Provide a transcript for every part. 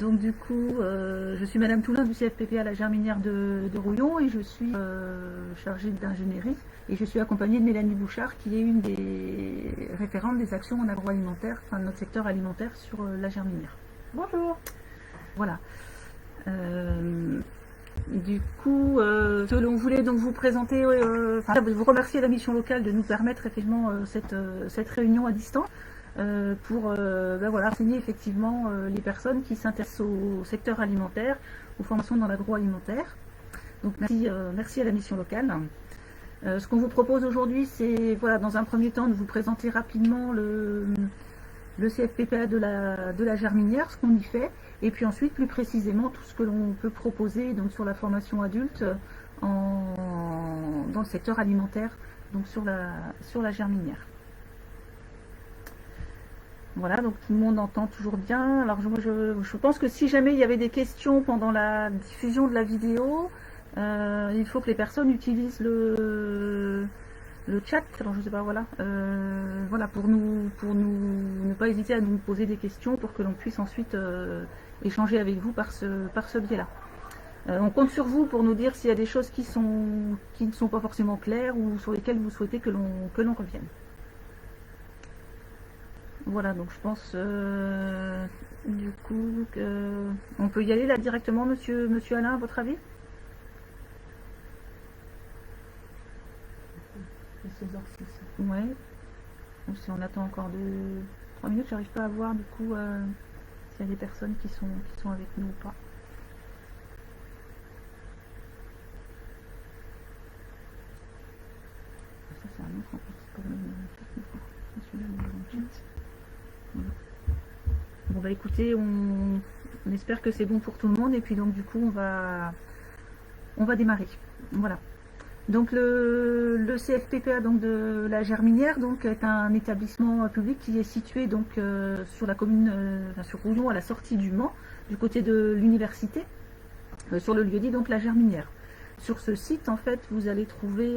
Donc du coup, je suis Madame Toulin du CFPP à la Germinière de Rouillon et je suis chargée d'ingénierie et je suis accompagnée de Mélanie Bouchard qui est une des référentes des actions en agroalimentaire, enfin de notre secteur alimentaire sur la Germinière. Bonjour. Voilà. Du coup, on voulait donc vous présenter, vous remercier la mission locale de nous permettre effectivement cette réunion à distance. Pour voilà, renseigner effectivement les personnes qui s'intéressent au secteur alimentaire, aux formations dans l'agroalimentaire. Donc merci à la mission locale. Ce qu'on vous propose aujourd'hui, c'est voilà, dans un premier temps de vous présenter rapidement le CFPPA de la Germinière, ce qu'on y fait, et puis ensuite plus précisément tout ce que l'on peut proposer donc, sur la formation adulte dans le secteur alimentaire, donc sur la Germinière. Voilà, donc tout le monde entend toujours bien. Alors je pense que si jamais il y avait des questions pendant la diffusion de la vidéo, il faut que les personnes utilisent le chat. Alors je sais pas, voilà, voilà pour ne pas hésiter à nous poser des questions pour que l'on puisse ensuite échanger avec vous par ce biais-là. On compte sur vous pour nous dire s'il y a des choses qui ne sont pas forcément claires ou sur lesquelles vous souhaitez que l'on revienne. Voilà, donc je pense du coup on peut y aller là directement, monsieur Alain, à votre avis? Ouais. Donc, si on attend encore 3 minutes, j'arrive pas à voir du coup s'il y a des personnes qui sont avec nous ou pas. Ça c'est un autre en fait, pour le chat. Bon bah écoutez, on espère que c'est bon pour tout le monde et puis donc du coup on va démarrer. Voilà. Donc le CFPPA donc de la Germinière donc est un établissement public qui est situé donc sur la commune, sur Rouillon à la sortie du Mans, du côté de l'université, sur le lieu-dit donc la Germinière. Sur ce site en fait vous allez trouver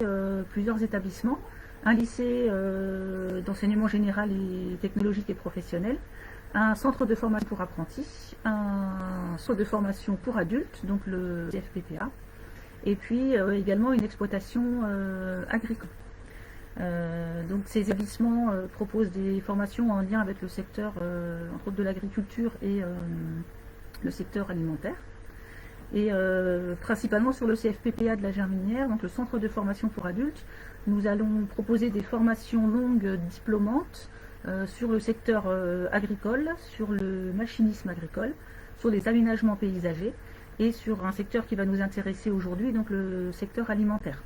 plusieurs établissements. Un lycée d'enseignement général et technologique et professionnel, un centre de formation pour apprentis, un centre de formation pour adultes, donc le CFPPA, et puis également une exploitation agricole. Donc ces établissements proposent des formations en lien avec le secteur, entre autres de l'agriculture et le secteur alimentaire. Et principalement sur le CFPPA de la Germinière, donc le centre de formation pour adultes, nous allons proposer des formations longues diplômantes sur le secteur agricole, sur le machinisme agricole, sur les aménagements paysagers et sur un secteur qui va nous intéresser aujourd'hui, donc le secteur alimentaire.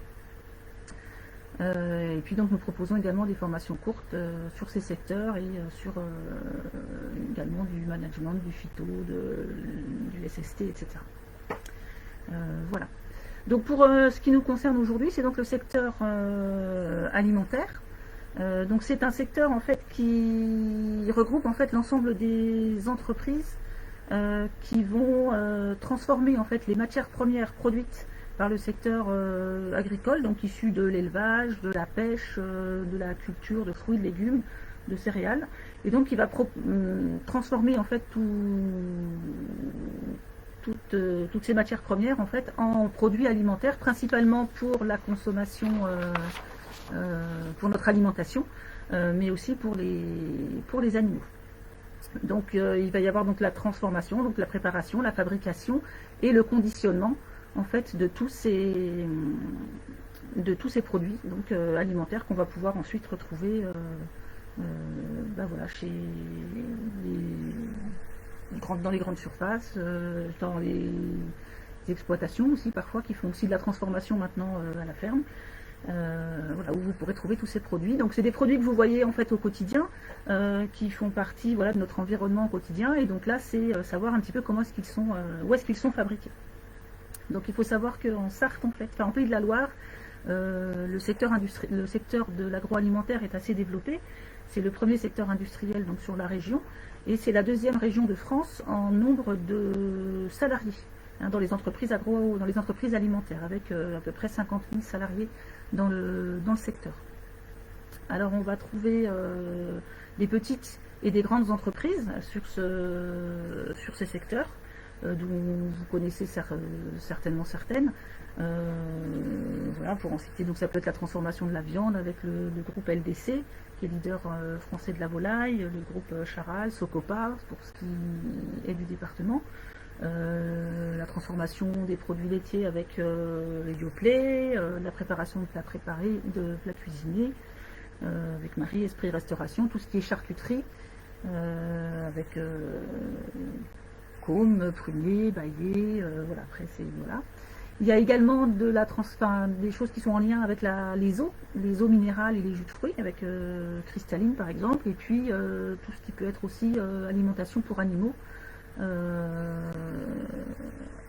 Et puis donc nous proposons également des formations courtes sur ces secteurs et sur également du management, du phyto, du SST, etc. Voilà. Donc pour ce qui nous concerne aujourd'hui, c'est donc le secteur alimentaire. Donc c'est un secteur en fait qui regroupe en fait l'ensemble des entreprises qui vont transformer en fait les matières premières produites par le secteur agricole, donc issues de l'élevage, de la pêche, de la culture, de fruits, de légumes, de céréales, et donc qui va transformer en fait toutes ces matières premières en fait en produits alimentaires, principalement pour la consommation, pour notre alimentation, mais aussi pour les animaux. Donc il va y avoir donc la transformation, donc la préparation, la fabrication et le conditionnement en fait de tous ces produits donc alimentaires qu'on va pouvoir ensuite retrouver voilà, chez dans les grandes surfaces, dans les exploitations aussi parfois, qui font aussi de la transformation maintenant à la ferme, voilà, où vous pourrez trouver tous ces produits. Donc c'est des produits que vous voyez en fait au quotidien, qui font partie voilà, de notre environnement au quotidien, et donc là c'est savoir un petit peu comment est-ce qu'ils sont, où est-ce qu'ils sont fabriqués. Donc il faut savoir qu'en Sarthe en fait, enfin en Pays de la Loire, le secteur de l'agroalimentaire est assez développé. C'est le premier secteur industriel donc sur la région, et c'est la deuxième région de France en nombre de salariés hein, dans les entreprises alimentaires, avec à peu près 50 000 salariés dans le secteur. Alors on va trouver des petites et des grandes entreprises sur ces secteurs, dont vous connaissez certainement certaines. Voilà, pour en citer, donc ça peut être la transformation de la viande avec le groupe LDC, qui est leader français de la volaille, le groupe Charal, Socopa, pour ce qui est du département. La transformation des produits laitiers avec Yoplait, la préparation de plats préparés, de plats cuisinés, avec Marie Esprit Restauration, tout ce qui est charcuterie, avec Côme, Prunier, Baillet, voilà, après c'est voilà. Il y a également des choses qui sont en lien avec les eaux minérales et les jus de fruits, avec Cristalline par exemple, et puis tout ce qui peut être aussi alimentation pour animaux,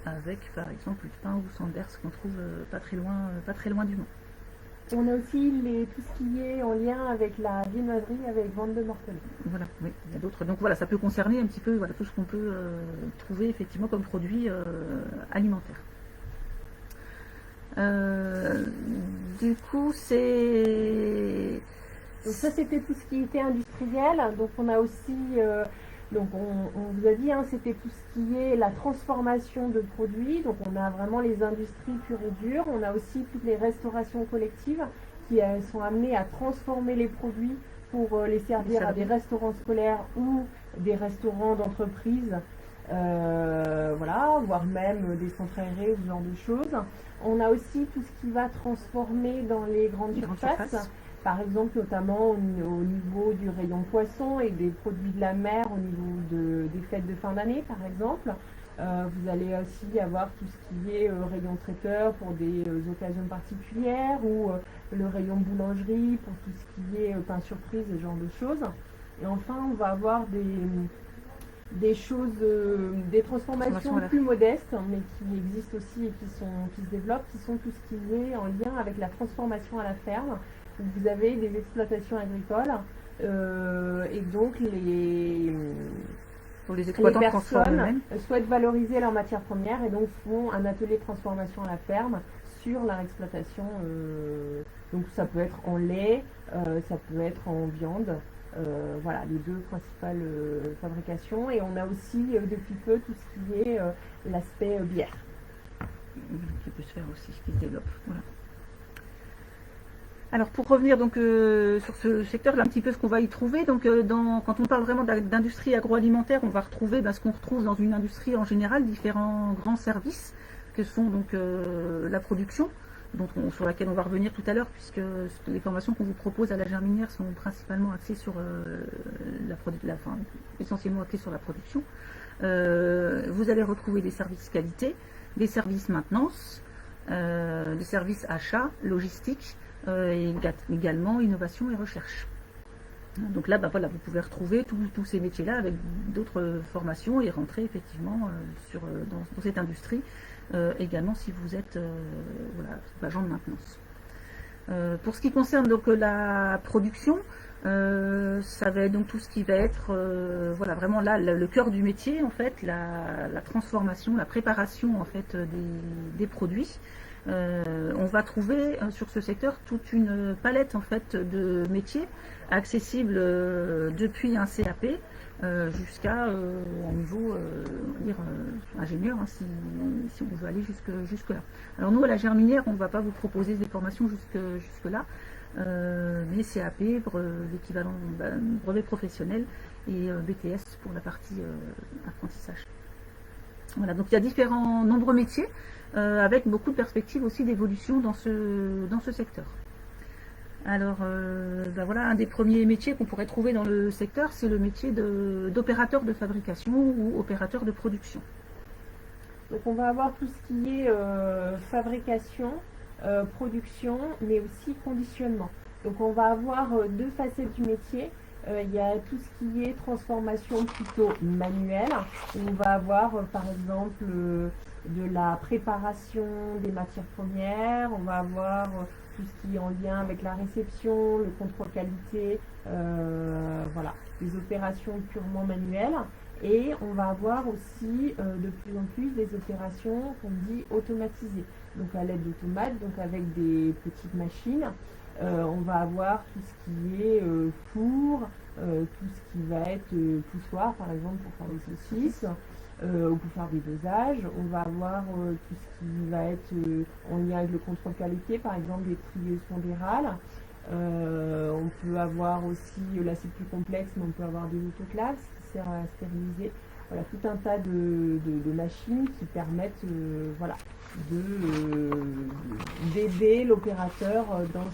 avec par exemple Lupin ou Sanders qu'on trouve pas très loin du Mans. On a aussi tout ce qui est en lien avec la viennoiserie avec Vente de Mortelet. Voilà, oui, il y a d'autres. Donc voilà, ça peut concerner un petit peu voilà, tout ce qu'on peut trouver effectivement comme produits alimentaires. Du coup, donc ça, c'était tout ce qui était industriel. Donc on a aussi, donc on vous a dit, hein, c'était tout ce qui est la transformation de produits. Donc on a vraiment les industries pures et dures. On a aussi toutes les restaurations collectives qui sont amenées à transformer les produits pour les servir à des restaurants scolaires ou des restaurants d'entreprise. Voilà, voire même des centres aérés ou ce genre de choses. On a aussi tout ce qui va transformer dans les grandes surfaces. Par exemple, notamment au niveau du rayon poisson et des produits de la mer, au niveau des fêtes de fin d'année, par exemple. Vous allez aussi avoir tout ce qui est rayon traiteur pour des occasions particulières, ou le rayon boulangerie pour tout ce qui est pain surprise, ce genre de choses. Et enfin, on va avoir des choses, des transformations plus modestes, mais qui existent aussi et qui se développent, qui sont tout ce qui est en lien avec la transformation à la ferme. Vous avez des exploitations agricoles et donc les personnes souhaitent valoriser leurs matières premières et donc font un atelier de transformation à la ferme sur leur exploitation. Donc ça peut être en lait, ça peut être en viande. Voilà, les deux principales fabrications. Et on a aussi depuis peu tout ce qui est l'aspect bière. Qui peut se faire aussi, qui se développe. Voilà. Alors pour revenir donc sur ce secteur, là un petit peu ce qu'on va y trouver. Donc quand on parle vraiment d'industrie agroalimentaire, on va retrouver ce qu'on retrouve dans une industrie en général, différents grands services que sont donc la production, sur laquelle on va revenir tout à l'heure, puisque les formations qu'on vous propose à la Germinière sont principalement axées sur essentiellement axées sur la production. Vous allez retrouver des services qualité, des services maintenance, des services achat, logistique, et également innovation et recherche. Donc là, voilà, vous pouvez retrouver tous ces métiers-là avec d'autres formations et rentrer effectivement dans cette industrie, également si vous êtes agent de maintenance. Pour ce qui concerne donc la production, ça va être donc tout ce qui va être vraiment là le cœur du métier en fait, la transformation, la préparation en fait des produits. On va trouver sur ce secteur toute une palette en fait de métiers accessibles depuis un CAP jusqu'à un niveau ingénieur, hein, si on veut aller jusque là. Alors nous à la Germinière, on ne va pas vous proposer des formations jusque là, mais CAP, l'équivalent brevet professionnel, et BTS pour la partie apprentissage. Voilà, donc il y a nombreux métiers avec beaucoup de perspectives aussi d'évolution dans ce secteur. Alors voilà, un des premiers métiers qu'on pourrait trouver dans le secteur, c'est le métier d'opérateur de fabrication ou opérateur de production. Donc on va avoir tout ce qui est fabrication, production, mais aussi conditionnement. Donc on va avoir deux facettes du métier. Il y a tout ce qui est transformation plutôt manuelle, où on va avoir par exemple de la préparation des matières premières, on va avoir tout ce qui est en lien avec la réception, le contrôle qualité, voilà, des opérations purement manuelles. Et on va avoir aussi de plus en plus des opérations qu'on dit automatisées, donc à l'aide d'automates, donc avec des petites machines On va avoir tout ce qui est four, tout ce qui va être poussoir, par exemple, pour faire des saucisses, ou pour faire des dosages. On va avoir tout ce qui va être en lien avec le contrôle qualité, par exemple des trieuses pondérales. On peut avoir aussi, là c'est plus complexe, mais on peut avoir des autoclaves qui servent à stériliser. Voilà, tout un tas de machines qui permettent voilà, d'aider l'opérateur dans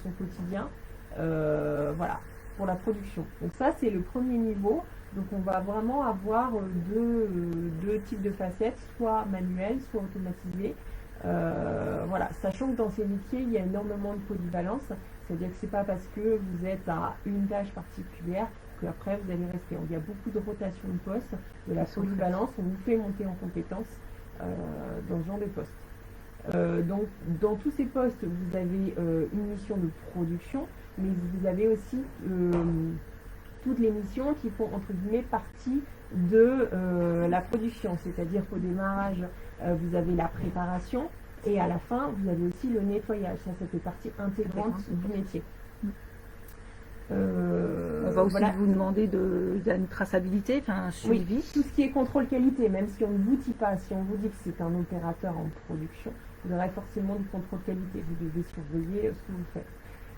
son quotidien, voilà, pour la production. Donc ça, c'est le premier niveau. Donc on va vraiment avoir deux types de facettes, soit manuelles, soit automatisées. Voilà, sachant que dans ces métiers, il y a énormément de polyvalence, c'est-à-dire que c'est pas parce que vous êtes à une tâche particulière qu'après vous allez rester. Il y a beaucoup de rotation de postes, de la polyvalence, on vous fait monter en compétences dans ce genre de poste. Donc dans tous ces postes, vous avez une mission de production, mais vous avez aussi toutes les missions qui font entre guillemets partie de la production, c'est-à-dire qu'au démarrage, vous avez la préparation et à la fin, vous avez aussi le nettoyage. Ça fait partie intégrante du métier. On va aussi vous demander il y a une traçabilité, enfin un suivi. Oui, tout ce qui est contrôle qualité, même si on ne vous dit pas, si on vous dit que c'est un opérateur en production, vous aurez forcément du contrôle qualité. Vous devez surveiller ce que vous faites.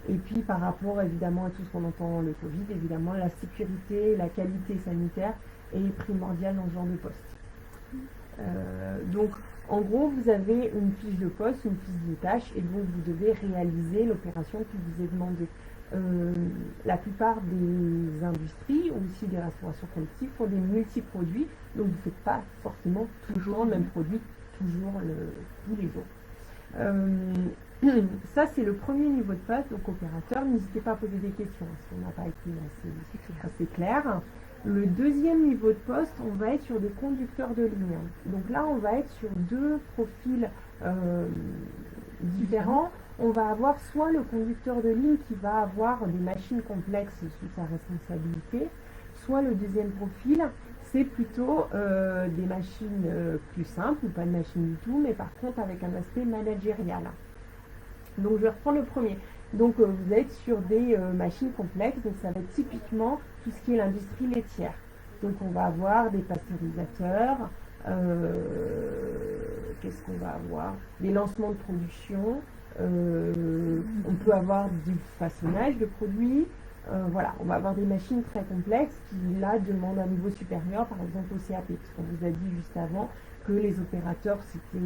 Et puis par rapport évidemment à tout ce qu'on entend le Covid, évidemment la sécurité, la qualité sanitaire est primordiale dans ce genre de poste. Donc en gros vous avez une fiche de poste, une fiche de tâche et donc vous devez réaliser l'opération qui vous est demandée. La plupart des industries ou aussi des restaurations collectives font des multi-produits, donc vous ne faites pas forcément toujours le même produit, toujours tous les jours. Ça, c'est le premier niveau de poste, donc opérateur. N'hésitez pas à poser des questions, parce qu'on n'a pas été assez clair. Le deuxième niveau de poste, on va être sur des conducteurs de ligne. Donc là, on va être sur deux profils différents. On va avoir soit le conducteur de ligne qui va avoir des machines complexes sous sa responsabilité, soit le deuxième profil, c'est plutôt des machines plus simples, ou pas de machines du tout, mais par contre avec un aspect managérial. Donc je vais reprendre le premier. Donc vous êtes sur des machines complexes, donc ça va être typiquement tout ce qui est l'industrie laitière. Donc on va avoir des pasteurisateurs, qu'est-ce qu'on va avoir? Des lancements de production, on peut avoir du façonnage de produits, voilà, on va avoir des machines très complexes qui là demandent un niveau supérieur, par exemple au CAP, parce qu'on vous a dit juste avant que les opérateurs c'était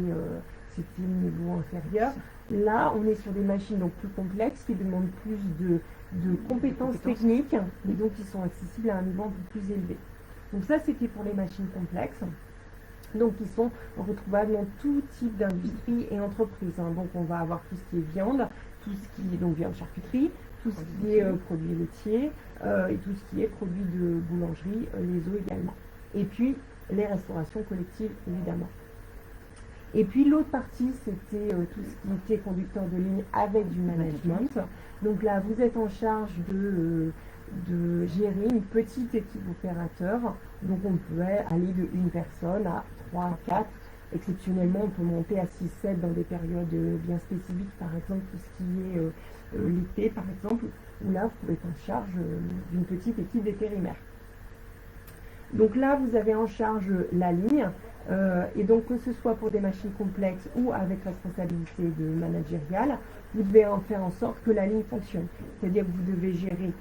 le niveau inférieur. Là, on est sur des machines donc plus complexes qui demandent plus de compétences techniques et donc qui sont accessibles à un niveau un peu plus élevé. Donc ça, c'était pour les machines complexes. Donc qui sont retrouvables dans tout type d'industrie et entreprise. Hein. Donc on va avoir tout ce qui est viande, tout ce qui est donc viande charcuterie, tout ce qui est produits laitiers et tout ce qui est produits de boulangerie, les eaux également. Et puis les restaurations collectives évidemment. Et puis l'autre partie, c'était tout ce qui était conducteur de ligne avec du management. Donc là, vous êtes en charge de gérer une petite équipe opérateur. Donc on peut aller de une personne à 3 à 4. Exceptionnellement, on peut monter à 6-7 dans des périodes bien spécifiques, par exemple tout ce qui est l'été, par exemple, où là, vous pouvez être en charge d'une petite équipe vétérinaire. Donc là, vous avez en charge la ligne, et donc que ce soit pour des machines complexes ou avec responsabilité de managériale, vous devez en faire en sorte que la ligne fonctionne. C'est-à-dire que vous devez gérer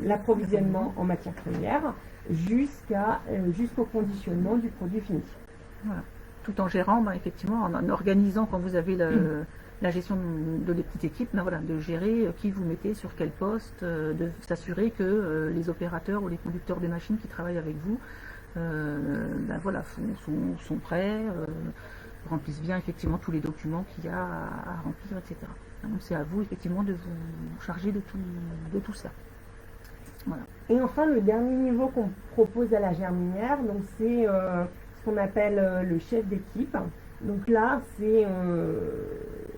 l'approvisionnement en matières premières jusqu'au conditionnement du produit fini. Voilà. Tout en gérant, effectivement, en organisant quand vous avez la gestion de les petites équipes, voilà, de gérer qui vous mettez sur quel poste, de s'assurer que les opérateurs ou les conducteurs des machines qui travaillent avec vous voilà, sont prêts, remplissent bien effectivement tous les documents qu'il y a à remplir, etc. Donc c'est à vous effectivement de vous charger de tout ça. Voilà. Et enfin le dernier niveau qu'on propose à la germinière, donc c'est ce qu'on appelle le chef d'équipe. Donc là c'est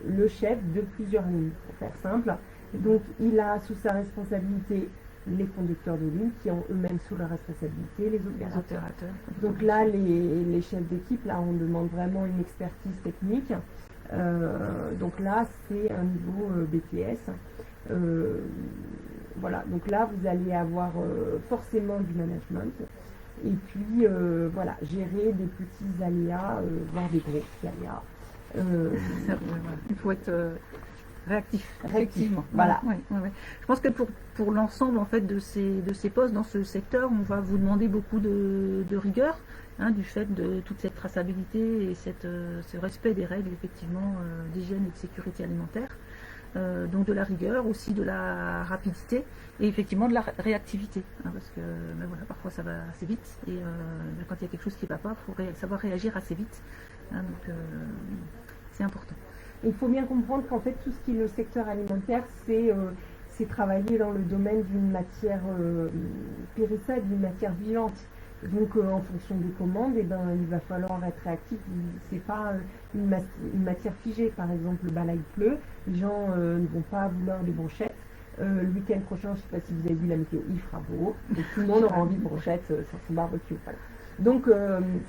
le chef de plusieurs lignes, pour faire simple. Donc il a sous sa responsabilité les conducteurs de ligne qui ont eux-mêmes sous leur responsabilité les opérateurs. Donc là, les chefs d'équipe, là, on demande vraiment une expertise technique. Donc là, c'est un niveau BTS. Voilà, donc là, vous allez avoir forcément du management. Et puis, voilà, gérer des petits aléas, voire des gros petits aléas. Il faut être réactif, effectivement. Voilà. Ouais. Je pense que pour l'ensemble en fait de ces postes dans ce secteur, on va vous demander beaucoup de rigueur, hein, du fait de toute cette traçabilité et ce respect des règles effectivement d'hygiène et de sécurité alimentaire. Donc de la rigueur, aussi de la rapidité et effectivement de la réactivité, hein, parce que voilà, parfois ça va assez vite et quand il y a quelque chose qui ne va pas, il faut savoir réagir assez vite, hein, donc c'est important. Il faut bien comprendre qu'en fait tout ce qui est le secteur alimentaire, c'est travailler dans le domaine d'une matière périssable, d'une matière vivante. Donc en fonction des commandes, il va falloir être réactif. C'est pas une matière figée. Par exemple, là il pleut, les gens ne vont pas vouloir des brochettes. Le week-end prochain, je ne sais pas si vous avez vu la météo, il fera beau. Et tout le monde aura envie de brochettes sur son barbecue. Voilà. Donc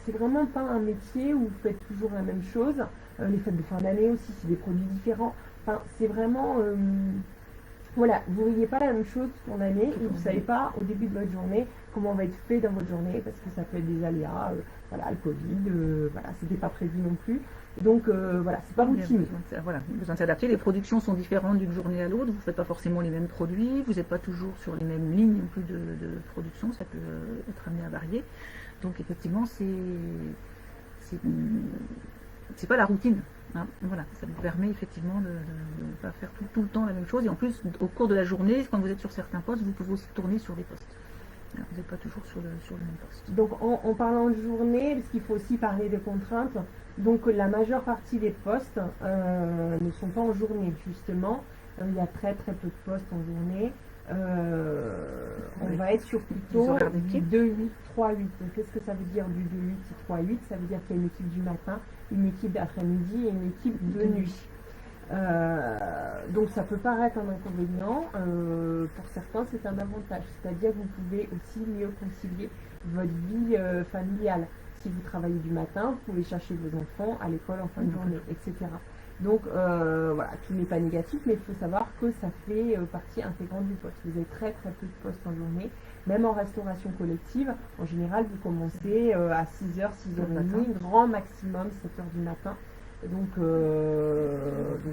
c'est vraiment pas un métier où vous faites toujours la même chose. Les fêtes de fin d'année aussi, c'est des produits différents. Enfin, c'est vraiment... voilà, vous ne voyez pas la même chose en année et vous ne savez pas au début de votre journée comment on va être fait dans votre journée parce que ça peut être des aléas, voilà, le Covid, voilà, c'était pas prévu non plus. Donc voilà, c'est pas routine. Voilà, besoin de s'adapter. Les productions sont différentes d'une journée à l'autre. Vous ne faites pas forcément les mêmes produits. Vous n'êtes pas toujours sur les mêmes lignes non plus de production. Ça peut être amené à varier. Donc effectivement, c'est pas la routine. Hein, voilà, ça vous permet effectivement de ne pas faire tout le temps la même chose. Et en plus, au cours de la journée, quand vous êtes sur certains postes, vous pouvez aussi tourner sur des postes. Alors, vous n'êtes pas toujours sur le même poste. Donc en parlant de journée, parce qu'il faut aussi parler des contraintes, donc la majeure partie des postes ne sont pas en journée justement. Il y a très peu de postes en journée. On va être sur plutôt du 2-8-3-8. Qu'est-ce que ça veut dire du 2-8-3-8? Ça veut dire qu'il y a une équipe du matin, une équipe d'après-midi et une équipe de nuit. Donc ça peut paraître un inconvénient, pour certains c'est un avantage, c'est-à-dire que vous pouvez aussi mieux concilier votre vie familiale. Si vous travaillez du matin, vous pouvez chercher vos enfants à l'école en fin de journée, etc. Donc voilà, tout n'est pas négatif, mais il faut savoir que ça fait partie intégrante du poste. Vous avez très peu de postes en journée, même en restauration collective. En général, vous commencez à 6h, 6h30, grand maximum 7h du matin. Donc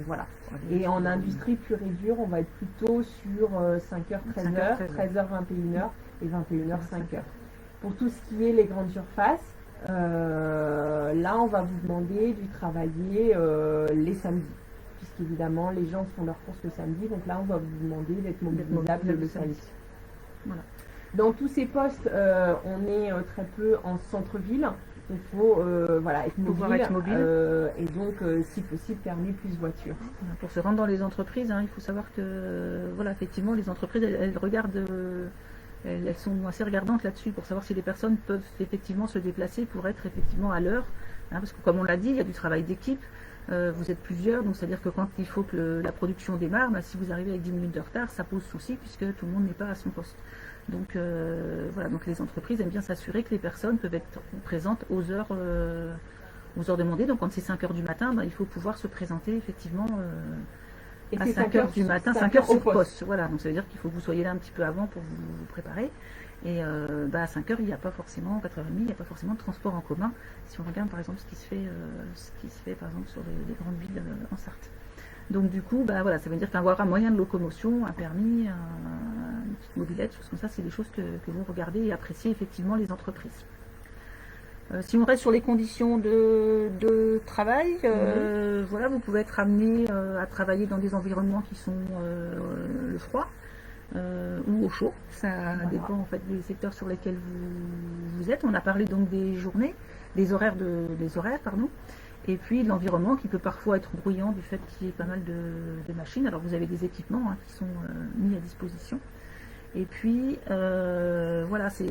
voilà. Et en industrie pure et dure, on va être plutôt sur 5h, 13h, 13h, 21h et 21h, 5h. Pour tout ce qui est les grandes surfaces, là on va vous demander de travailler les samedis, puisqu'évidemment les gens font leurs courses le samedi, donc là on va vous demander d'être mobilisable le samedi. Voilà. Dans tous ces postes, on est très peu en centre-ville. Il faut voilà, être mobile, et donc si possible permis plus voiture. Pour se rendre dans les entreprises, hein, il faut savoir que voilà, effectivement les entreprises elles regardent, elles sont assez regardantes là-dessus pour savoir si les personnes peuvent effectivement se déplacer pour être effectivement à l'heure, hein, parce que comme on l'a dit, il y a du travail d'équipe, vous êtes plusieurs, donc c'est-à-dire que quand il faut que la production démarre, bah, si vous arrivez avec 10 minutes de retard, ça pose souci puisque tout le monde n'est pas à son poste. Donc voilà, donc les entreprises aiment bien s'assurer que les personnes peuvent être présentes aux heures demandées. Donc quand c'est 5h du matin, bah, il faut pouvoir se présenter effectivement à 5h du matin, 5h sur poste. Voilà, donc ça veut dire qu'il faut que vous soyez là un petit peu avant pour vous préparer. Et bah, à 5h, il n'y a pas forcément, 4h30, il n'y a pas forcément de transport en commun. Si on regarde par exemple ce qui se fait par exemple sur les grandes villes en Sarthe. Donc du coup, bah, voilà, ça veut dire qu'avoir un moyen de locomotion, un permis, une petite mobilette, choses comme ça, c'est des choses que vont regarder et apprécier effectivement les entreprises. Si on reste sur les conditions de travail, voilà, vous pouvez être amené à travailler dans des environnements qui sont le froid ou au chaud. Ça dépend en fait des secteurs sur lesquels vous êtes. On a parlé donc des journées, des horaires, pardon. Et puis l'environnement qui peut parfois être bruyant du fait qu'il y ait pas mal de machines. Alors vous avez des équipements hein, qui sont mis à disposition. Et puis voilà, c'est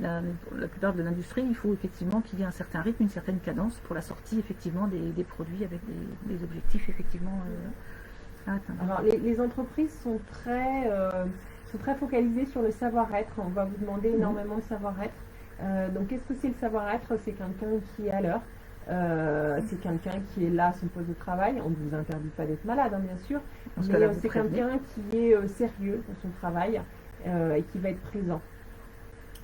la plupart de l'industrie, il faut effectivement qu'il y ait un certain rythme, une certaine cadence pour la sortie effectivement des produits avec des objectifs effectivement à atteindre. Alors les entreprises sont très focalisées sur le savoir-être. On va vous demander énormément de savoir-être. Donc qu'est-ce que c'est le savoir-être? C'est quelqu'un qui est à l'heure. C'est quelqu'un qui est là à son poste de travail. On ne vous interdit pas d'être malade, hein, bien sûr, Dans ce mais cas-là, vous c'est prévenez. quelqu'un qui est sérieux dans son travail et qui va être présent.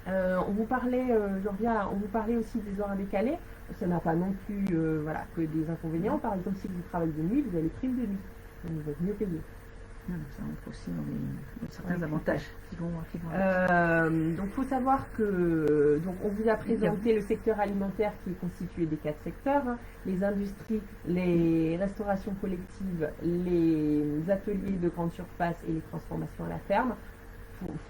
On vous parlait, je reviens, on vous parlait aussi des horaires décalés. Ça n'a pas non plus voilà, que des inconvénients. Par exemple, si vous travaillez de nuit, vous avez prime de nuit. Donc vous êtes mieux payé. Ça entre aussi dans certains avantages qui vont Donc, il faut savoir que donc, on vous a présenté le secteur alimentaire qui est constitué des 4 secteurs, hein, les industries, les restaurations collectives, les ateliers de grande surface et les transformations à la ferme.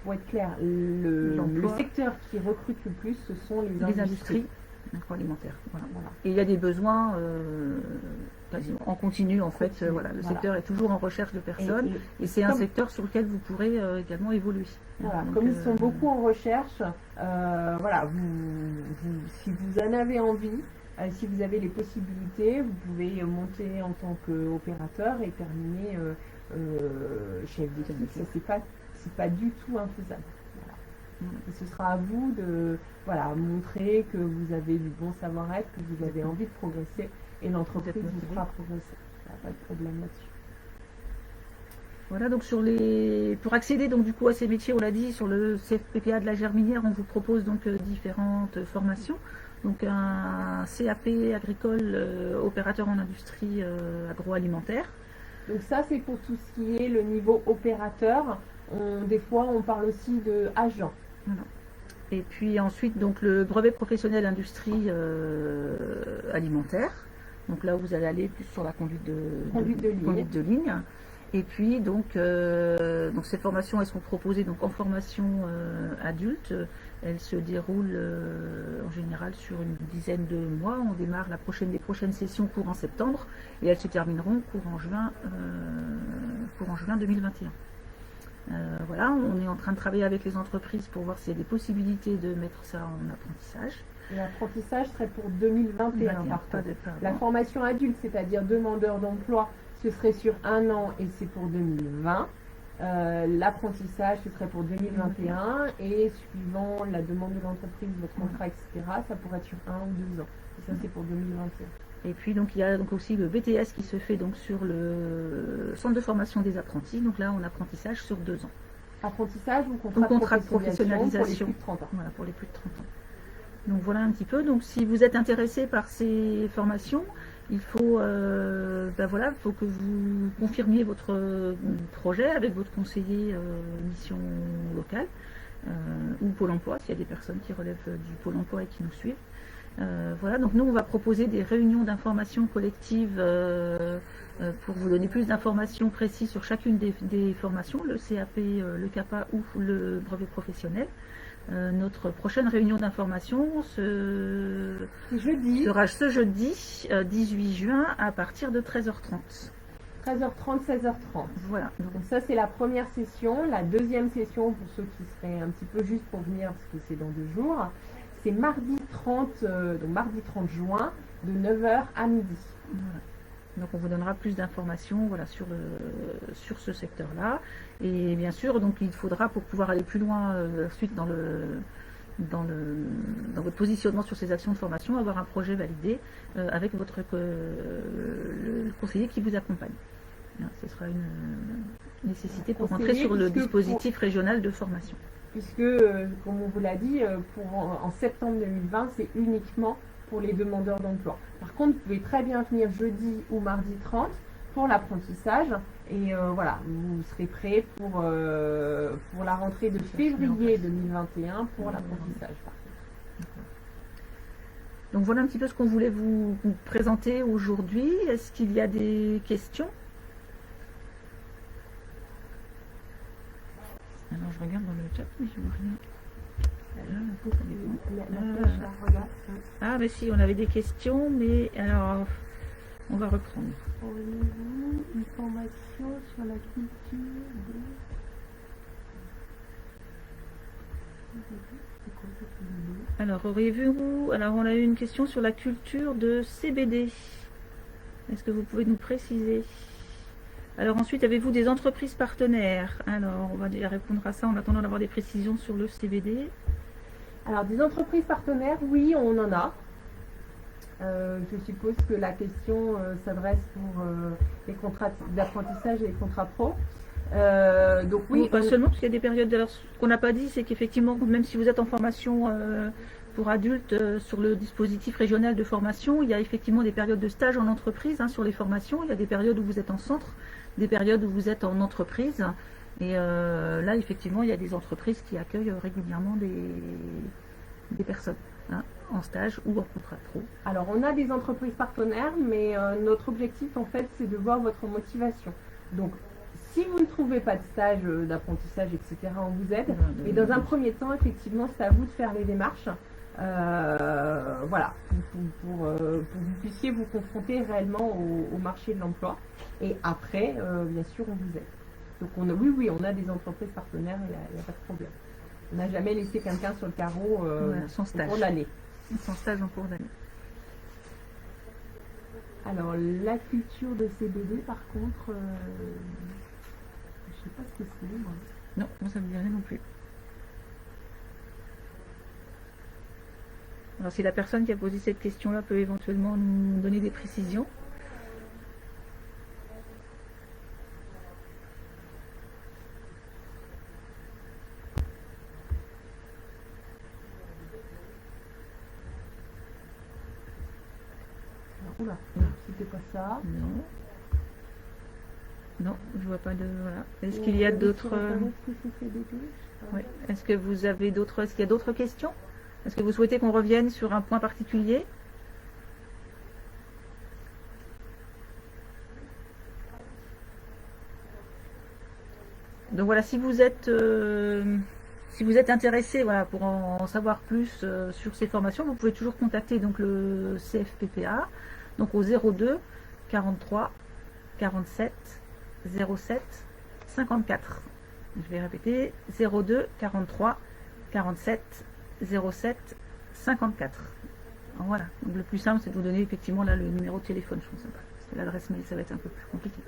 Faut être clair, le secteur qui recrute le plus, ce sont les industries agroalimentaires. Voilà. Voilà. Et il y a des besoins quasiment en continu en fait. Voilà. Le secteur est toujours en recherche de personnes et c'est un secteur sur lequel vous pourrez également évoluer. Voilà, donc, comme ils sont beaucoup en recherche, voilà, si vous en avez envie, si vous avez les possibilités, vous pouvez monter en tant qu'opérateur et terminer chef d'équipe. Ça, c'est pas du tout infaisable. Voilà. Et ce sera à vous de montrer que vous avez du bon savoir-être, que vous avez envie de progresser et l'entreprise vous fera progresser. Il n'y a pas de problème là-dessus. Voilà, donc pour accéder donc du coup à ces métiers, on l'a dit, sur le CFPPA de la Germinière, on vous propose donc différentes formations. Donc un CAP agricole opérateur en industrie agroalimentaire. Donc ça c'est pour tout ce qui est le niveau opérateur. Des fois on parle aussi de agent. Voilà. Et puis ensuite donc le brevet professionnel industrie alimentaire. Donc là vous allez aller plus sur la conduite de ligne. Et puis donc ces formations elles sont proposées donc en formation adulte. Elles se déroulent en général sur une dizaine de mois. On démarre les prochaines sessions courant septembre et elles se termineront courant juin 2021. Voilà, on est en train de travailler avec les entreprises pour voir s'il y a des possibilités de mettre ça en apprentissage. L'apprentissage serait pour 2021. La formation adulte, c'est-à-dire demandeur d'emploi, ce serait sur 1 an et c'est pour 2020. L'apprentissage, ce serait pour 2021 et suivant la demande de l'entreprise, votre contrat, etc., ça pourrait être sur 1 ou 2 ans. Et ça, c'est pour 2021. Et puis donc il y a donc aussi le BTS qui se fait donc sur le centre de formation des apprentis. Donc là, en apprentissage sur 2 ans. Apprentissage ou contrat de professionnalisation pour les plus de 30 ans. Voilà, pour les plus de 30 ans. Donc voilà un petit peu. Donc si vous êtes intéressé par ces formations, il faut, faut que vous confirmiez votre projet avec votre conseiller mission locale ou Pôle emploi, s'il y a des personnes qui relèvent du Pôle emploi et qui nous suivent. Voilà, donc nous on va proposer des réunions d'information collective pour vous donner plus d'informations précises sur chacune des formations, le CAP, le CAPA ou le brevet professionnel. Notre prochaine réunion d'information sera ce jeudi 18 juin à partir de 13h30. 13h30, 16h30. Voilà. Donc ça c'est la première session. La deuxième session, pour ceux qui seraient un petit peu juste pour venir, parce que c'est dans 2 jours, c'est mardi 30 juin, de 9h à midi. Voilà. Donc on vous donnera plus d'informations sur ce secteur-là. Et bien sûr, donc il faudra, pour pouvoir aller plus loin ensuite dans votre positionnement sur ces actions de formation, avoir un projet validé avec le conseiller qui vous accompagne. Ce sera une nécessité pour rentrer sur le dispositif régional de formation. Puisque, comme on vous l'a dit, en septembre 2020, c'est uniquement pour les demandeurs d'emploi. Par contre, vous pouvez très bien venir jeudi ou mardi 30 pour l'apprentissage et vous serez prêt pour la rentrée de février 2021 pour l'apprentissage. Donc voilà un petit peu ce qu'on voulait vous présenter aujourd'hui. Est-ce qu'il y a des questions? Alors je regarde dans le chat, mais je vois rien. Ah mais si, on avait des questions, mais alors on va reprendre. Auriez-vous une formation sur la culture Alors on a eu une question sur la culture de CBD. Est-ce que vous pouvez nous préciser? Alors ensuite, avez-vous des entreprises partenaires? Alors on va répondre à ça en attendant d'avoir des précisions sur le CBD. Alors des entreprises partenaires, oui, on en a. Je suppose que la question s'adresse pour les contrats d'apprentissage et les contrats pro. Donc oui, pas seulement, parce qu'il y a des périodes. Alors, ce qu'on n'a pas dit, c'est qu'effectivement, même si vous êtes en formation pour adultes sur le dispositif régional de formation, il y a effectivement des périodes de stage en entreprise sur les formations. Il y a des périodes où vous êtes en centre, des périodes où vous êtes en entreprise. Et là, effectivement, il y a des entreprises qui accueillent régulièrement des personnes en stage ou en contrat pro. Alors, on a des entreprises partenaires, mais notre objectif, en fait, c'est de voir votre motivation. Donc, si vous ne trouvez pas de stage d'apprentissage, etc., on vous aide. Mais dans un premier temps, effectivement, c'est à vous de faire les démarches. Voilà, pour que vous puissiez vous confronter réellement au marché de l'emploi. Et après, bien sûr, on vous aide. Donc, oui, on a des entreprises partenaires, il n'y a pas de problème. On n'a jamais laissé quelqu'un sur le carreau sans stage. au cours de l'année. Sans stage en cours d'année. Alors, la culture de CBD, par contre, je ne sais pas ce que c'est, moi. Non, moi ça ne me dit rien non plus. Alors, si la personne qui a posé cette question-là peut éventuellement nous donner des précisions. Oula, c'était pas ça. Non. Non, je vois pas de. Voilà. Est-ce qu'il y a d'autres. Oui. Est-ce que vous avez d'autres. Est-ce qu'il y a d'autres questions? Est-ce que vous souhaitez qu'on revienne sur un point particulier? Donc voilà, si vous êtes intéressé, voilà, pour en savoir plus sur ces formations, vous pouvez toujours contacter donc le CFPPA, donc au 02 43 47 07 54. Je vais répéter, 02 43 47 07 54. Alors voilà, donc le plus simple c'est de vous donner effectivement là le numéro de téléphone, je pense, parce que l'adresse mail ça va être un peu plus compliqué.